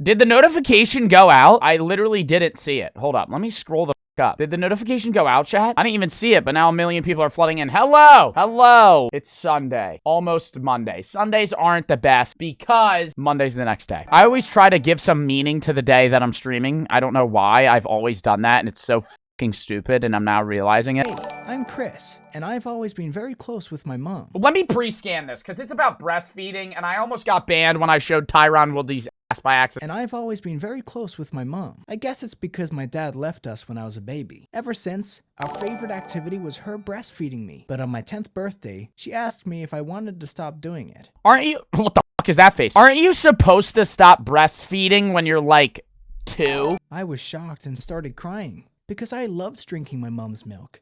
Did the notification go out? I literally didn't see it. Hold up. Let me scroll the up. Did the notification go out, chat? I didn't even see it, but now a million people are flooding in. Hello! Hello! It's Sunday. Almost Monday. Sundays aren't the best because Monday's the next day. I always try to give some meaning to the day that I'm streaming. I don't know why. I've always done that, and it's so fucking stupid, and I'm now realizing it. Hey, I'm Chris, and I've always been very close with my mom. Let me pre-scan this, because it's about breastfeeding, and I almost got banned when I showed Tyron Wilde's ass by accident. And I've always been very close with my mom. I guess it's because my dad left us when I was a baby. Ever since, our favorite activity was her breastfeeding me. But on my 10th birthday, she asked me if I wanted to stop doing it. Aren't you... What the fuck is that face? Aren't you supposed to stop breastfeeding when you're, like, 2? I was shocked and started crying because I loved drinking my mom's milk.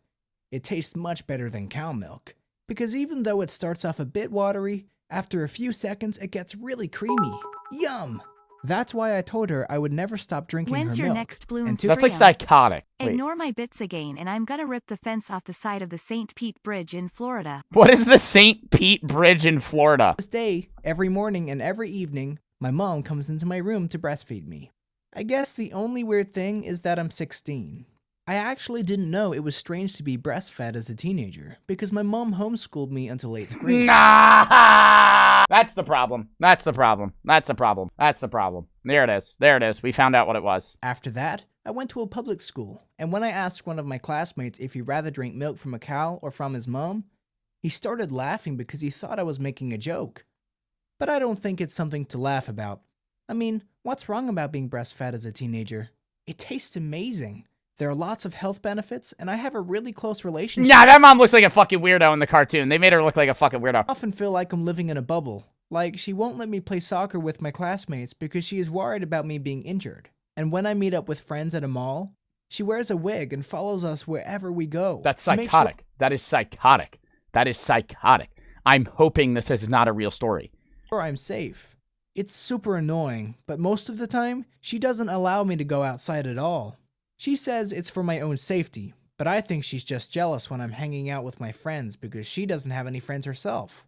It tastes much better than cow milk because even though it starts off a bit watery, after a few seconds it gets really creamy. Yum! That's why I told her I would never stop drinking her milk. When's your next bloom? That's like psychotic. Wait. Ignore my bits again, and I'm gonna rip the fence off the side of the St. Pete Bridge in Florida. What is the St. Pete Bridge in Florida? This day, every morning and every evening, my mom comes into my room to breastfeed me. I guess the only weird thing is that I'm 16. I actually didn't know it was strange to be breastfed as a teenager because my mom homeschooled me until 8th grade. Nah! That's the problem. That's the problem. That's the problem. That's the problem. There it is. There it is. We found out what it was. After that, I went to a public school, and when I asked one of my classmates if he'd rather drink milk from a cow or from his mom, he started laughing because he thought I was making a joke. But I don't think it's something to laugh about. I mean, what's wrong about being breastfed as a teenager? It tastes amazing. There are lots of health benefits, and I have a really close relationship. Nah, that mom looks like a fucking weirdo in the cartoon. They made her look like a fucking weirdo. I often feel like I'm living in a bubble. Like, she won't let me play soccer with my classmates because she is worried about me being injured. And when I meet up with friends at a mall, she wears a wig and follows us wherever we go. That's psychotic. That is psychotic. That is psychotic. I'm hoping this is not a real story. Or I'm safe. It's super annoying, but most of the time, she doesn't allow me to go outside at all. She says it's for my own safety, but I think she's just jealous when I'm hanging out with my friends because she doesn't have any friends herself.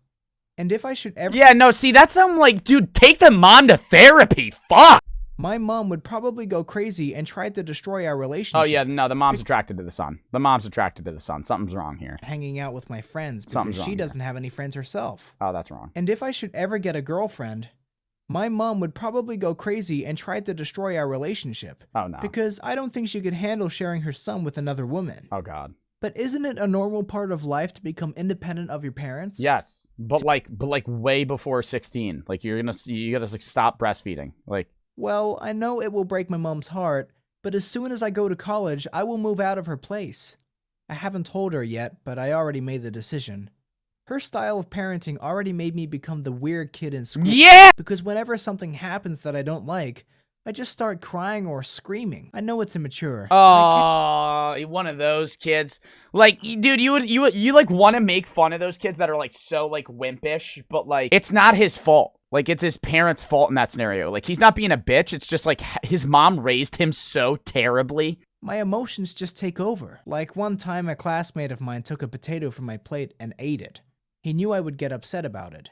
And if I should ever— Yeah, no, see, that's I'm like, dude, take the mom to therapy. Fuck! My mom would probably go crazy and try to destroy our relationship. Oh, yeah, no, the mom's attracted to the son. The mom's attracted to the son. Something's wrong here. Hanging out with my friends because she doesn't have any friends herself. Oh, that's wrong. And if I should ever get a girlfriend, my mom would probably go crazy and try to destroy our relationship. Oh, no. Because I don't think she could handle sharing her son with another woman. Oh, God. But isn't it a normal part of life to become independent of your parents? Yes, but like way before 16. Like, you gotta like stop breastfeeding. Like, well, I know it will break my mom's heart, but as soon as I go to college, I will move out of her place. I haven't told her yet, but I already made the decision. Her style of parenting already made me become the weird kid in school. Yeah! Because whenever something happens that I don't like, I just start crying or screaming. I know it's immature. Oh, one of those kids. Like, dude, you like want to make fun of those kids that are like so like wimpish, but like it's not his fault. Like, it's his parents' fault in that scenario. Like, he's not being a bitch. It's just like his mom raised him so terribly. My emotions just take over. Like one time a classmate of mine took a potato from my plate and ate it. He knew I would get upset about it.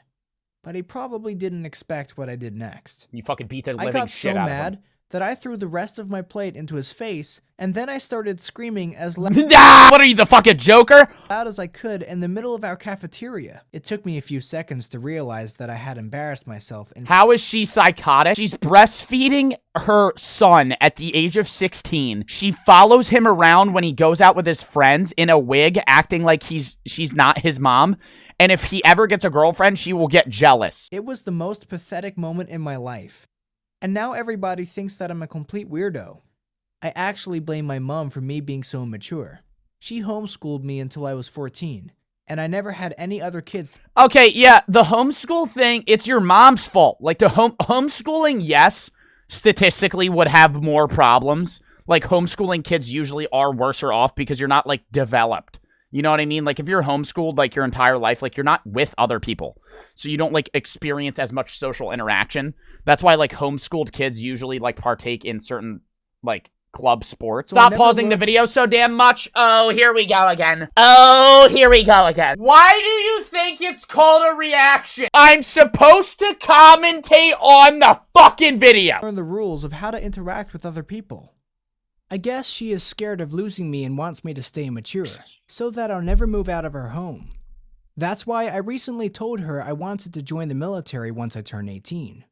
But he probably didn't expect what I did next. You fucking beat the living shit out of him. I got so mad that I threw the rest of my plate into his face, and then I started screaming as loud— What are you, the fucking Joker? Loud as I could in the middle of our cafeteria. It took me a few seconds to realize that I had embarrassed myself. How is she psychotic? She's breastfeeding her son at the age of 16. She follows him around when he goes out with his friends in a wig, acting like she's not his mom. And if he ever gets a girlfriend, she will get jealous. It was the most pathetic moment in my life. And now everybody thinks that I'm a complete weirdo. I actually blame my mom for me being so immature. She homeschooled me until I was 14, and I never had any other kids. Okay, yeah, the homeschool thing, it's your mom's fault. Like, the homeschooling, yes, statistically would have more problems. Like, homeschooling kids usually are worse off because you're not, like, developed. You know what I mean? Like, if you're homeschooled, like, your entire life, like, you're not with other people. So you don't, like, experience as much social interaction. That's why, like, homeschooled kids usually, like, partake in certain, like, club sports. So I Stop never pausing the learned- video so damn much. Oh, here we go again. Oh, here we go again. Why do you think it's called a reaction? I'm supposed to commentate on the fucking video. Learn the rules of how to interact with other people. I guess she is scared of losing me and wants me to stay mature, so that I'll never move out of her home. That's why I recently told her I wanted to join the military once I turn 18.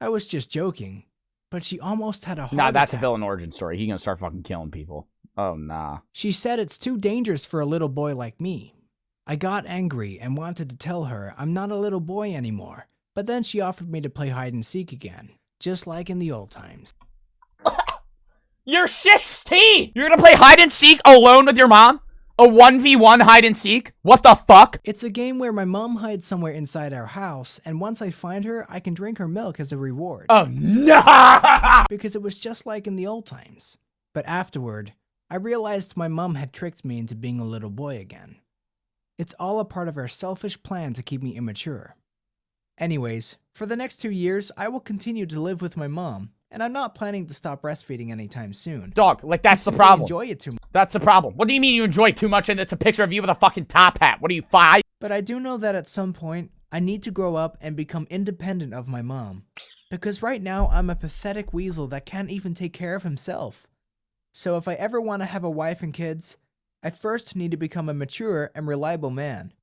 I was just joking, but she almost had a heart Nah, that's attack. a villain origin story. He gonna start fucking killing people. Oh, nah. She said it's too dangerous for a little boy like me. I got angry and wanted to tell her I'm not a little boy anymore, but then she offered me to play hide and seek again, just like in the old times. You're 16! You're gonna play hide and seek alone with your mom? A 1v1 hide and seek? What the fuck? It's a game where my mom hides somewhere inside our house, and once I find her, I can drink her milk as a reward. Oh, no! Because it was just like in the old times. But afterward, I realized my mom had tricked me into being a little boy again. It's all a part of her selfish plan to keep me immature. Anyways, for the next 2 years, I will continue to live with my mom, and I'm not planning to stop breastfeeding anytime soon. Dog, like, that's the I simply problem. enjoy it too much. That's the problem. What do you mean you enjoy too much and it's a picture of you with a fucking top hat? What are you, 5? But I do know that at some point, I need to grow up and become independent of my mom. Because right now, I'm a pathetic weasel that can't even take care of himself. So if I ever want to have a wife and kids, I first need to become a mature and reliable man.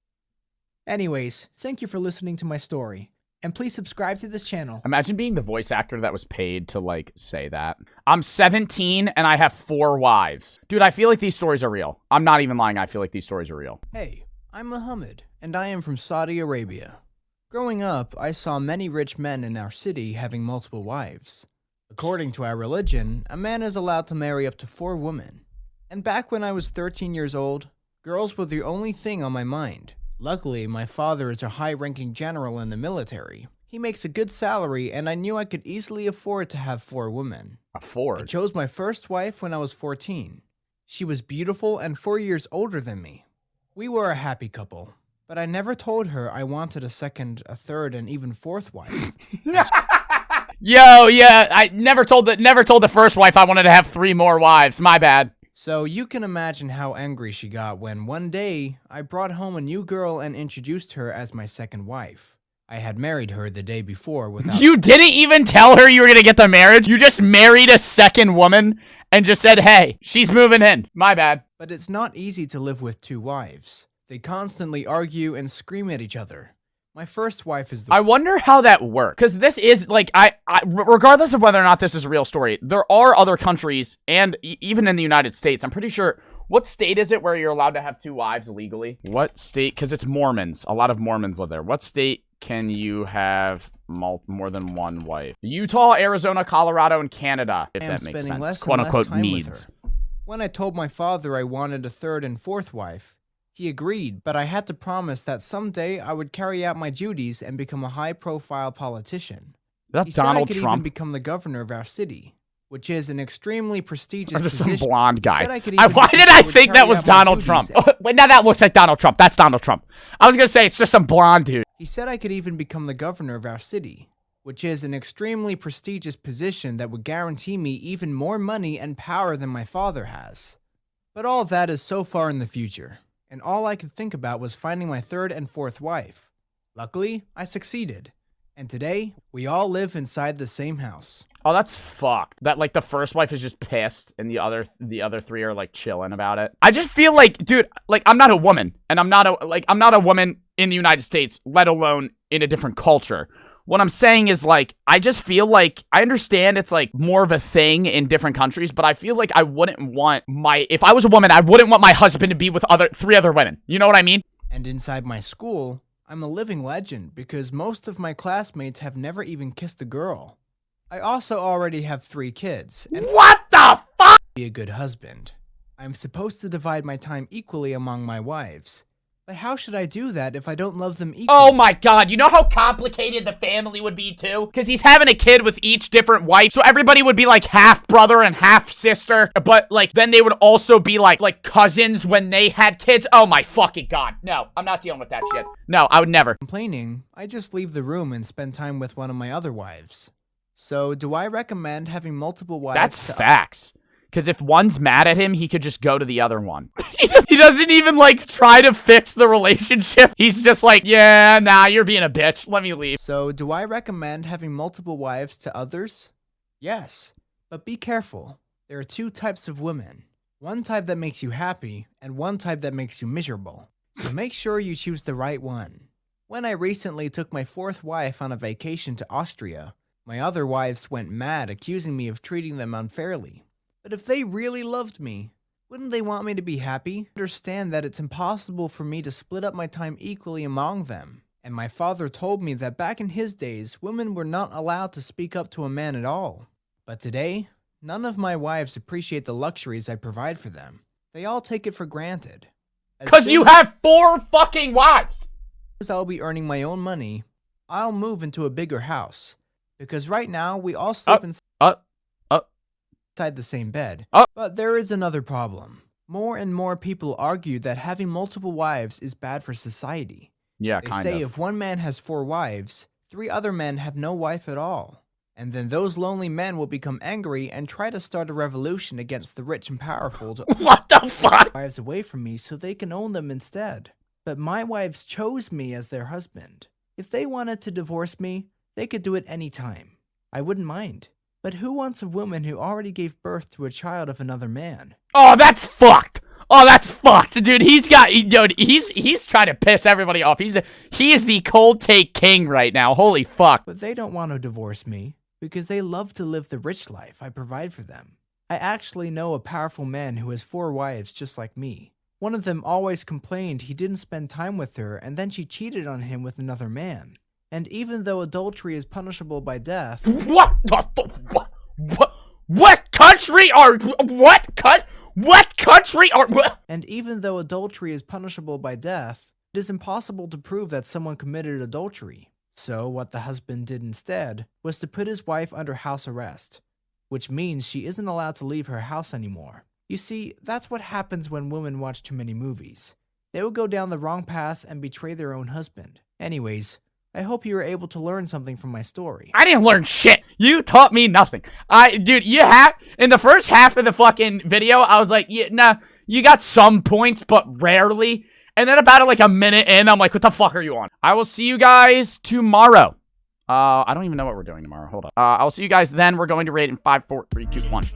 Anyways, thank you for listening to my story. And please subscribe to this channel. Imagine being the voice actor that was paid to, like, say that. I'm 17 and I have 4 wives. Dude, I feel like these stories are real. I'm not even lying. I feel like these stories are real. Hey, I'm Muhammad, and I am from Saudi Arabia. Growing up, I saw many rich men in our city having multiple wives. According to our religion, a man is allowed to marry up to 4 women. And back when I was 13 years old, girls were the only thing on my mind. Luckily, my father is a high-ranking general in the military. He makes a good salary, and I knew I could easily afford to have 4 women. I Afford. chose my first wife when I was 14. She was beautiful and 4 years older than me. We were a happy couple, but I never told her I wanted a second, a third, and even 4th wife. Yo, yeah, I never told the first wife I wanted to have 3 more wives. My bad. So you can imagine how angry she got when one day I brought home a new girl and introduced her as my second wife. I had married her the day before without— You didn't even tell her you were gonna get the marriage? You just married a second woman and just said, hey, she's moving in. My bad. But it's not easy to live with 2 wives. They constantly argue and scream at each other. My first wife is the— I wonder how that works. Because this is, like, regardless of whether or not this is a real story, there are other countries, and even in the United States, I'm pretty sure— what state is it where you're allowed to have 2 wives legally? What state? Because it's Mormons. A lot of Mormons live there. What state can you have more than 1 wife? Utah, Arizona, Colorado, and Canada, if I am that makes spending sense. less and Quote less unquote time with needs. her. When I told my father I wanted a 3rd and 4th wife, he agreed, but I had to promise that someday I would carry out my duties and become a high-profile politician. That's He said I Donald could even Trump. become the governor of our city, which is an extremely prestigious Or just some position. blonde He guy. said I could even Why become did who I would think that carry was out my Donald duties Trump? and- Wait, now that looks like Donald Trump. That's Donald Trump. I was gonna say it's just some blonde dude. He said I could even become the governor of our city, which is an extremely prestigious position that would guarantee me even more money and power than my father has. But all that is so far in the future, and all I could think about was finding my 3rd and 4th wife. Luckily, I succeeded, and today, we all live inside the same house. Oh, that's fucked. That, like, the first wife is just pissed, and the other 3 are, like, chilling about it. I just feel like, dude, like, I'm not a woman, and I'm not a woman in the United States, let alone in a different culture. What I'm saying is, like, I just feel like, I understand it's, like, more of a thing in different countries, but I feel like I wouldn't want if I was a woman, I wouldn't want my husband to be with 3 other women. You know what I mean? And inside my school, I'm a living legend because most of my classmates have never even kissed a girl. I also already have 3 kids, and What the fuck? be a good husband. I'm supposed to divide my time equally among my wives. But how should I do that if I don't love them equally? Oh my god, you know how complicated the family would be too? Because he's having a kid with each different wife, so everybody would be like half brother and half sister, but like then they would also be like cousins when they had kids. Oh my fucking god. No, I'm not dealing with that shit. No, I would never. Complaining, I just leave the room and spend time with one of my other wives. So, do I recommend having multiple wives? That's facts. Because if one's mad at him, he could just go to the other one. He doesn't even, like, try to fix the relationship. He's just like, yeah, nah, you're being a bitch. Let me leave. So, do I recommend having multiple wives to others? Yes, but be careful. There are 2 types of women. One type that makes you happy, and one type that makes you miserable. So make sure you choose the right one. When I recently took my 4th wife on a vacation to Austria, my other wives went mad accusing me of treating them unfairly. But if they really loved me, wouldn't they want me to be happy? Understand that it's impossible for me to split up my time equally among them. And my father told me that back in his days, women were not allowed to speak up to a man at all. But today, none of my wives appreciate the luxuries I provide for them. They all take it for granted. Because you have 4 fucking wives! As I'll be earning my own money, I'll move into a bigger house. Because right now, we all sleep inside the same bed. But there is another problem. More and more people argue that having multiple wives is bad for society. Yeah, They say if one man has 4 wives, 3 other men have no wife at all. And then those lonely men will become angry and try to start a revolution against the rich and powerful to What the fuck? wives away from me so they can own them instead. But my wives chose me as their husband. If they wanted to divorce me, they could do it any time. I wouldn't mind. But who wants a woman who already gave birth to a child of another man? Oh, that's fucked. Oh, that's fucked, dude. He's trying to piss everybody off. He is the cold take king right now. Holy fuck. But they don't want to divorce me because they love to live the rich life I provide for them. I actually know a powerful man who has 4 wives just like me. One of them always complained he didn't spend time with her and then she cheated on him with another man. And even though adultery is punishable by death... What country are... What country are... And even though adultery is punishable by death, it is impossible to prove that someone committed adultery. So what the husband did instead was to put his wife under house arrest, which means she isn't allowed to leave her house anymore. You see, that's what happens when women watch too many movies. They will go down the wrong path and betray their own husband. Anyways, I hope you were able to learn something from my story. I didn't learn shit. You taught me nothing. Dude, in the first half of the fucking video, I was like, yeah, nah, you got some points, but rarely. And then about like a minute in, I'm like, what the fuck are you on? I will see you guys tomorrow. I don't even know what we're doing tomorrow. Hold up. I'll see you guys then. We're going to rate in 5, 4, 3, 2, 1.